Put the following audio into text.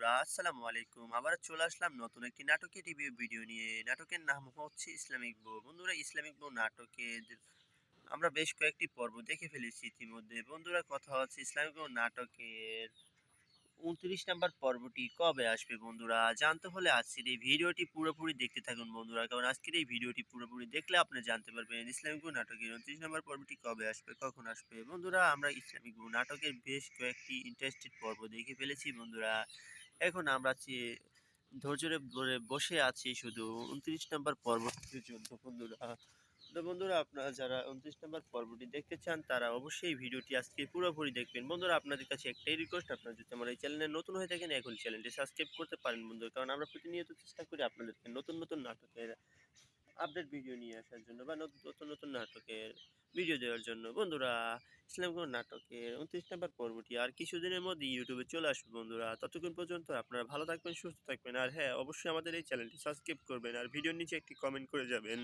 বন্ধুরা, আসসালামু আলাইকুম। আবার চলে আসলাম নতুন একটি নাটকের রিভিউ ভিডিও নিয়ে। নাটকের নাম হচ্ছে ইসলামিক বউ। বন্ধুরা, ইসলামিক বউ নাটকের আমরা বেশ কয়েকটি পর্ব দেখে ফেলেছি ইতিমধ্যে। বন্ধুরা, কথা হচ্ছে ইসলামিক বউ নাটকের ২৯ নাম্বার পর্বটি কবে আসবে বন্ধুরা? জানতে হলে আজকের এই ভিডিওটি পুরোপুরি দেখতে থাকুন বন্ধুরা। কারণ আজকের এই ভিডিওটি পুরোপুরি দেখলে আপনি জানতে পারবেন ইসলামিক বউ নাটকের ২৯ নাম্বার পর্বটি কবে আসবে, কখন আসবে। বন্ধুরা, আমরা ইসলামিক বউ নাটকের বেশ কয়েকটি ইন্টারেস্টেড পর্ব দেখে ফেলেছি বন্ধুরা। এখন আমরা ধৈর্য ধরে বসে আছি শুধু ২৯ নাম্বার পর্বটির জন্য বন্ধুরা। তো বন্ধুরা, আপনারা যারা ২৯ নাম্বার পর্বটি দেখতে চান তারা অবশ্যই ভিডিওটি আজকে পুরোপুরি দেখবেন। বন্ধুরা, আপনাদের কাছে একটাই রিকোয়েস্ট, আপনারা যদি আমার এই চ্যানেলে নতুন হয়ে থাকেন এখন চ্যানেলটি সাবস্ক্রাইব করতে পারেন বন্ধুরা। কারণ আমরা প্রতিনিয়ত চেষ্টা করি আপনাদেরকে নতুন নাটকের আপডেট ভিডিও নিয়ে আসার জন্য বা নতুন নাটকের ভিডিও দেওয়ার জন্য। বন্ধুরা, ইসলামগড় নাটকের ২৯ নাম্বার পর্বটি আর কিছুদিনের মধ্যেই ইউটিউবে চলে আসবে বন্ধুরা। ততক্ষণ পর্যন্ত আপনারা ভালো থাকবেন, সুস্থ থাকবেন। আর হ্যাঁ, অবশ্যই আমাদের এই চ্যানেলটি সাবস্ক্রাইব করবেন আর ভিডিওর নিচে একটি কমেন্ট করে যাবেন।